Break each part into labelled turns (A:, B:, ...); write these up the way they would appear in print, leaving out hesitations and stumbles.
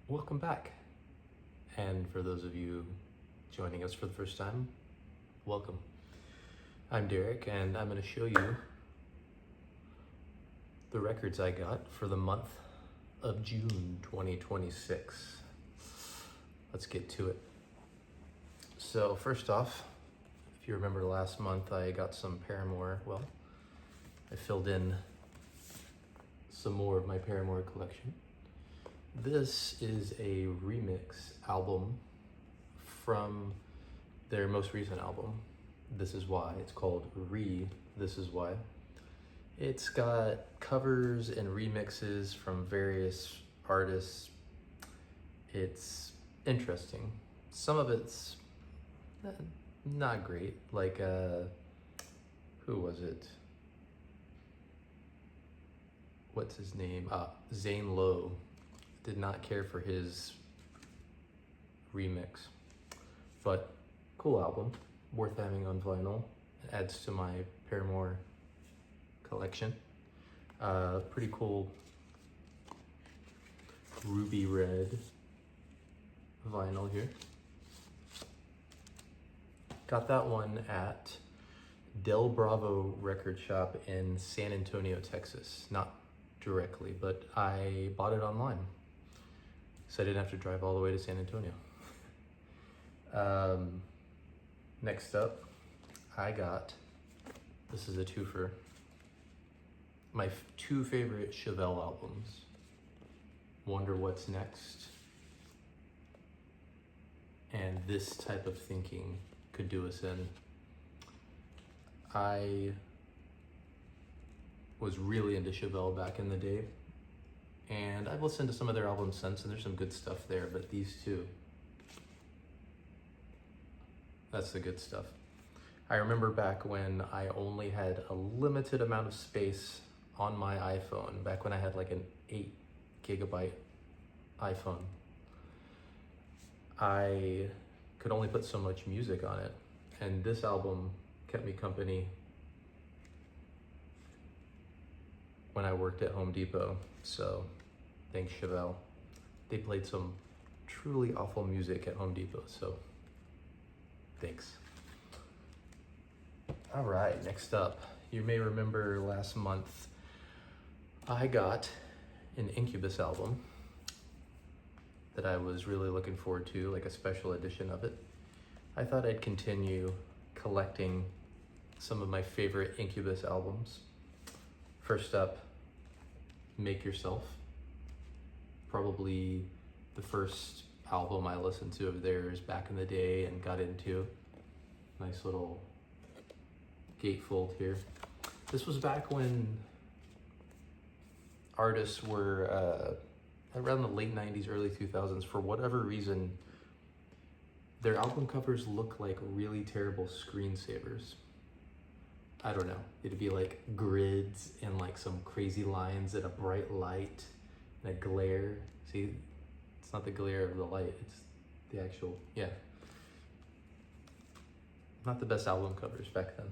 A: Welcome back. And for those of you joining us for the first time, welcome. I'm Derek, and I'm going to show you the records I got for the month of June 2026. Let's get to it. So first off, if you remember last month, I got some Paramore. Well, I filled in some more of my Paramore collection. This is a remix album from their most recent album, This Is Why. It's called This Is Why. It's got covers and remixes from various artists. It's interesting. Some of it's not great, like, who was it? What's his name? Zane Lowe. Did not care for his remix, but cool album, worth having on vinyl. It adds to my Paramore collection. Pretty cool ruby red vinyl here. Got that one at Del Bravo Record Shop in San Antonio, Texas. Not directly, but I bought it online, so I didn't have to drive all the way to San Antonio. Next up, I got, this is a twofer, my two favorite Chevelle albums, Wonder What's Next, and This Type of Thinking Could Do Us In. I was really into Chevelle back in the day, and I've listened to some of their albums since, and there's some good stuff there, but these two, that's the good stuff. I remember back when I only had a limited amount of space on my iPhone, back when I had like an 8 gigabyte iPhone. I could only put so much music on it, and this album kept me company when I worked at Home Depot, so thanks Chevelle. They played some truly awful music at Home Depot, so thanks. All right, next up, you may remember last month I got an Incubus album that I was really looking forward to, like a special edition of it. I thought I'd continue collecting some of my favorite Incubus albums. First up, Make Yourself. Probably the first album I listened to of theirs back in the day and got into. Nice little gatefold here. This was back when artists were around the late 90s, early 2000s. For whatever reason, their album covers look like really terrible screensavers. I don't know. It'd be like grids and like some crazy lines and a bright light and a glare. See, it's not the glare of the light, it's the actual, yeah. Not the best album covers back then.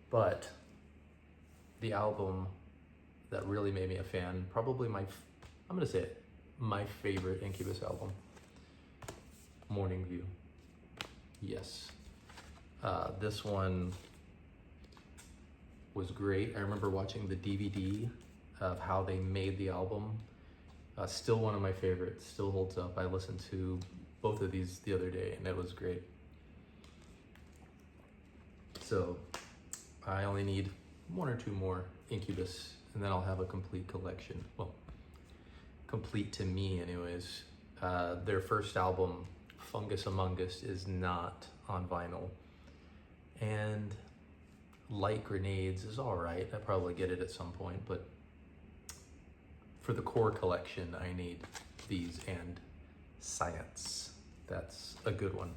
A: But the album that really made me a fan, probably I'm gonna say it, my favorite Incubus album, Morning View. Yes. This one was great. I remember watching the DVD of how they made the album. Still one of my favorites, still holds up. I listened to both of these the other day and it was great. So I only need one or two more Incubus and then I'll have a complete collection. Well, complete to me anyways. Their first album, Fungus Among Us, is not on vinyl. And Light Grenades is all right. I'll probably get it at some point, but for the core collection, I need these and Science. That's a good one.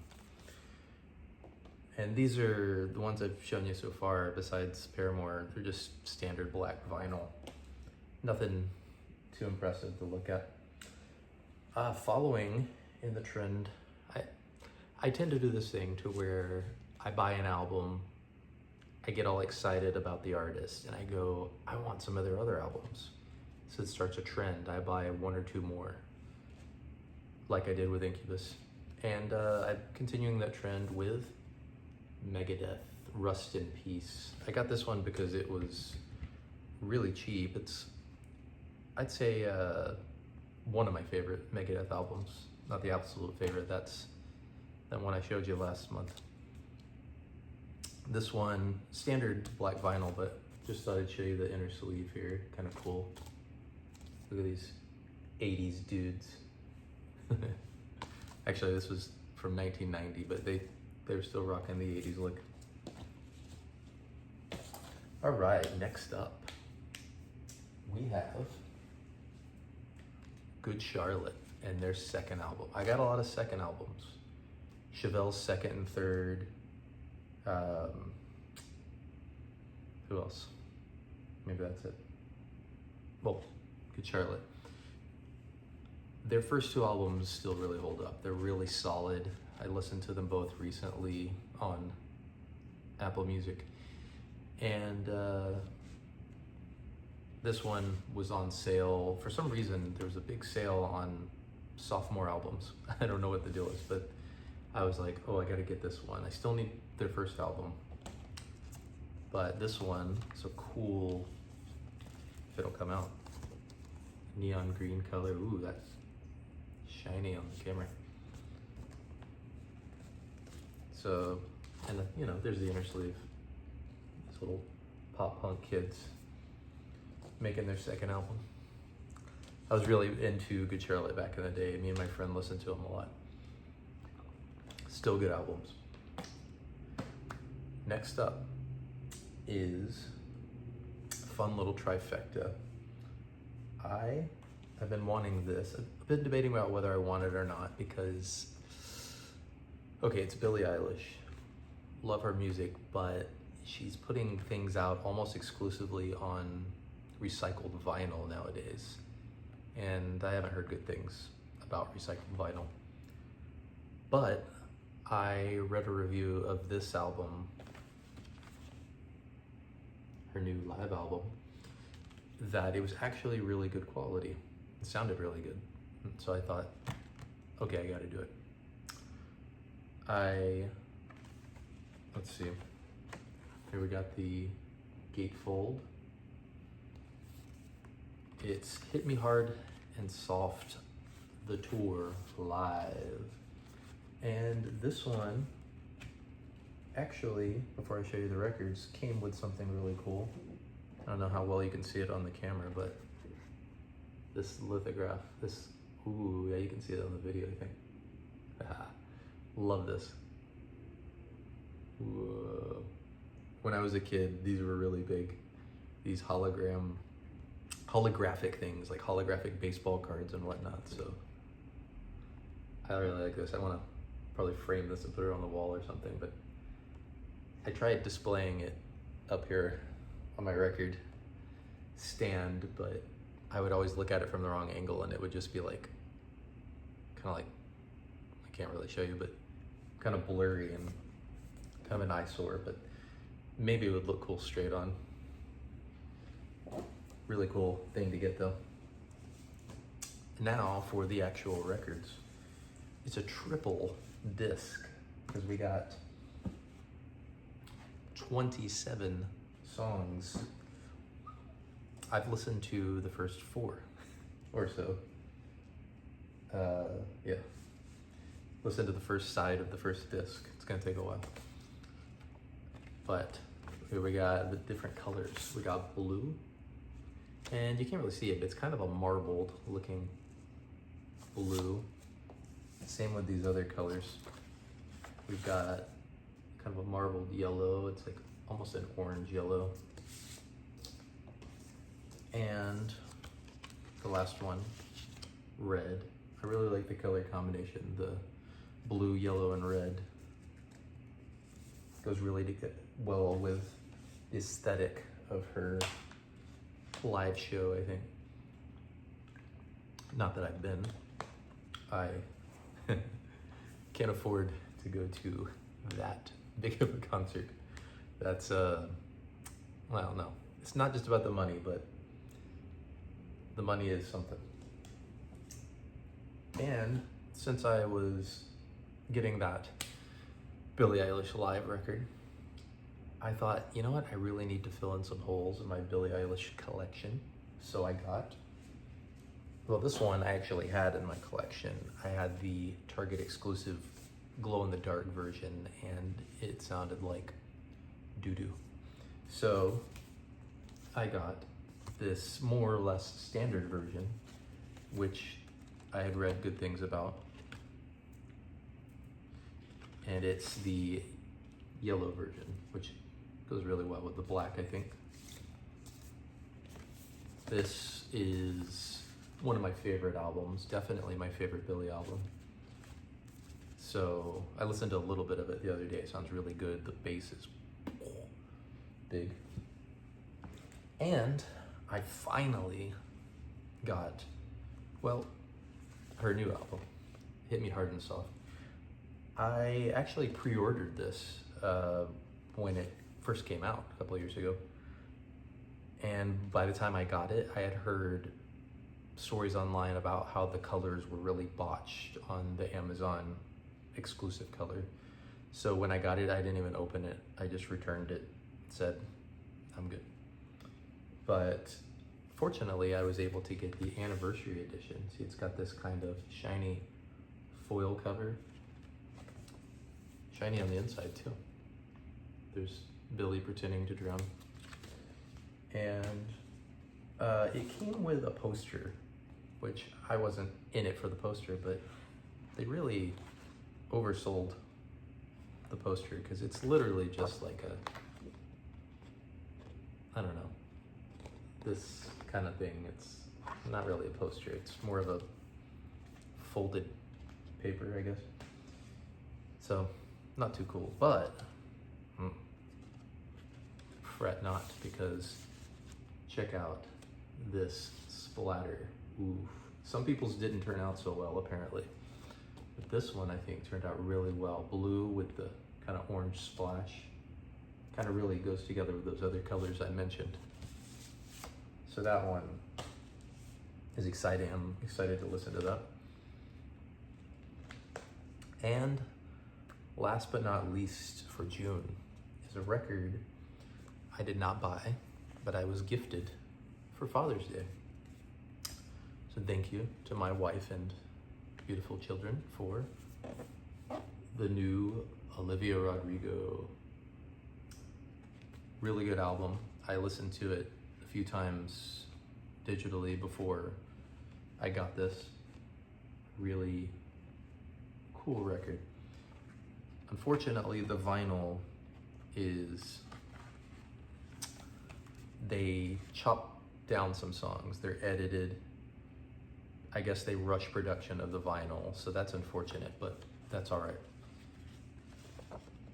A: And these are the ones I've shown you so far, besides Paramore. They're just standard black vinyl. Nothing too impressive to look at. Following in the trend, I tend to do this thing to where I buy an album, I get all excited about the artist, and I go, I want some of their other albums. So it starts a trend. I buy one or two more. like I did with Incubus. And I'm continuing that trend with Megadeth, Rust in Peace. I got this one because it was really cheap. It's, I'd say, one of my favorite Megadeth albums. Not the absolute favorite, that's that one I showed you last month. This one, standard black vinyl, but just thought I'd show you the inner sleeve here. Kind of cool. Look at these 80s dudes. Actually, this was from 1990, but they were still rocking the 80s look. All right, next up, we have Good Charlotte and their second album. I got a lot of second albums. Chevelle's second and third. Who else? Maybe that's it. Well, Good Charlotte. Their first two albums still really hold up. They're really solid. I listened to them both recently on Apple Music. And this one was on sale. For some reason, there was a big sale on sophomore albums. I don't know what the deal is, but I was like, oh, I gotta get this one. I still need their first album. But this one, so cool, if it'll come out. Neon green color, ooh, that's shiny on the camera. So, and you know, there's the inner sleeve. These little pop punk kids making their second album. I was really into Good Charlotte back in the day. Me and my friend listened to them a lot. Still good albums. Next up is a fun little trifecta. I have been wanting this. I've been debating about whether I want it or not because, okay, it's Billie Eilish. Love her music, but she's putting things out almost exclusively on recycled vinyl nowadays. And I haven't heard good things about recycled vinyl. But I read a review of this album, her new live album, that it was actually really good quality. It sounded really good. So I thought, okay, I gotta do it. Let's see. Here we got the gatefold. It's Hit Me Hard and Soft, the tour live. And this one, actually, before I show you the records, came with something really cool. I don't know how well you can see it on the camera, but this lithograph, ooh, yeah, you can see it on the video, I think. Love this. Whoa. When I was a kid, these were really big. These holographic things, like holographic baseball cards and whatnot, so I really like this. I want to probably frame this and put it on the wall or something, but I tried displaying it up here on my record stand, but I would always look at it from the wrong angle and it would just be like, kind of like, I can't really show you, but kind of blurry and kind of an eyesore, but maybe it would look cool straight on. Really cool thing to get though. Now for the actual records. It's a triple disc because we got 27 songs. I've listened to the first 4 or so. Yeah. Listen to the first side of the first disc. It's gonna take a while. But here we got the different colors. We got blue, and you can't really see it, but it's kind of a marbled looking blue. Same with these other colors. We've got kind of a marbled yellow. It's like almost an orange yellow. And the last one, red. I really like the color combination, the blue, yellow, and red. Goes really well with the aesthetic of her live show, I think. Not that I've been. I can't afford to go to that big of a concert. That's, well, no. It's not just about the money, but the money is something. And since I was getting that Billie Eilish live record, I thought, you know what, I really need to fill in some holes in my Billie Eilish collection. So I got, well, this one I actually had in my collection. I had the Target exclusive glow-in-the-dark version, and it sounded like doo-doo. So I got this more or less standard version, which I had read good things about. And it's the yellow version, which goes really well with the black, I think. This is one of my favorite albums, definitely my favorite Billie album. So I listened to a little bit of it the other day. It sounds really good. The bass is big. And I finally got, well, her new album, Hit Me Hard and Soft. I actually pre-ordered this when it first came out a couple of years ago. And by the time I got it, I had heard stories online about how the colors were really botched on the Amazon exclusive color. So when I got it, I didn't even open it. I just returned it, said, I'm good. But fortunately, I was able to get the anniversary edition. See, it's got this kind of shiny foil cover. Shiny on the inside too. There's Billie pretending to drown. And it came with a poster, which I wasn't in it for the poster, but they really oversold the poster because it's literally just like a, I don't know, this kind of thing. It's not really a poster. It's more of a folded paper, I guess. So not too cool, but fret not, because check out this splatter. Ooh, some people's didn't turn out so well apparently, but this one I think turned out really well. Blue with the kind of orange splash, kind of really goes together with those other colors I mentioned. So that one is exciting. I'm excited to listen to that. And last but not least for June is a record I did not buy, but I was gifted for Father's Day. So thank you to my wife and beautiful children for the new Olivia Rodrigo. Really good album. I listened to it a few times digitally before I got this. Really cool record. Unfortunately, the vinyl is, they chop down some songs. They're edited. I guess they rush production of the vinyl, so that's unfortunate, but that's all right.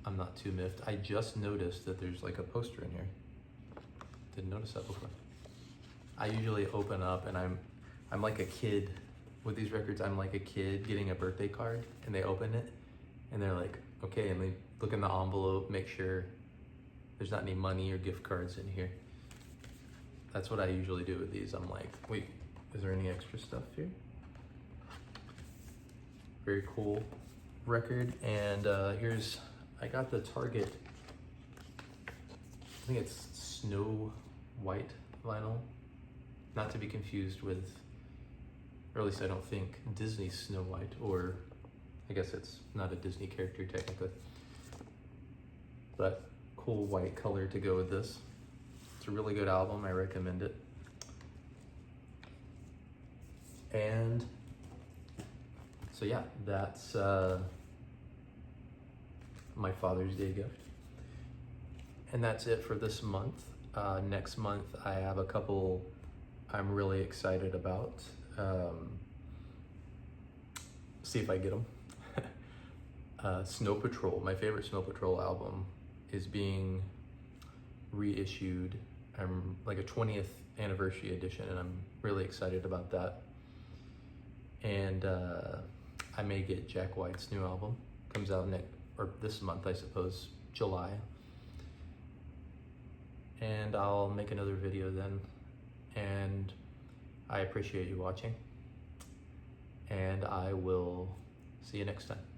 A: I'm not too miffed. I just noticed that there's like a poster in here. Didn't notice that before. I usually open up and I'm like a kid with these records. I'm like a kid getting a birthday card, and they open it and they're like, okay, and they look in the envelope, make sure there's not any money or gift cards in here. That's what I usually do with these. I'm like, wait, is there any extra stuff here? Very cool record. And here's, I got the Target, I think it's Snow White vinyl. Not to be confused with, or at least I don't think, Disney Snow White, or I guess it's not a Disney character technically. But cool white color to go with this. It's a really good album, I recommend it. And so yeah, that's my Father's Day gift. And that's it for this month. Next month I have a couple I'm really excited about. See if I get them. Snow Patrol, my favorite Snow Patrol album, is being reissued. I'm like a 20th anniversary edition, and I'm really excited about that. And I may get Jack White's new album. Comes out this month, I suppose, July. And I'll make another video then. And I appreciate you watching. And I will See you next time.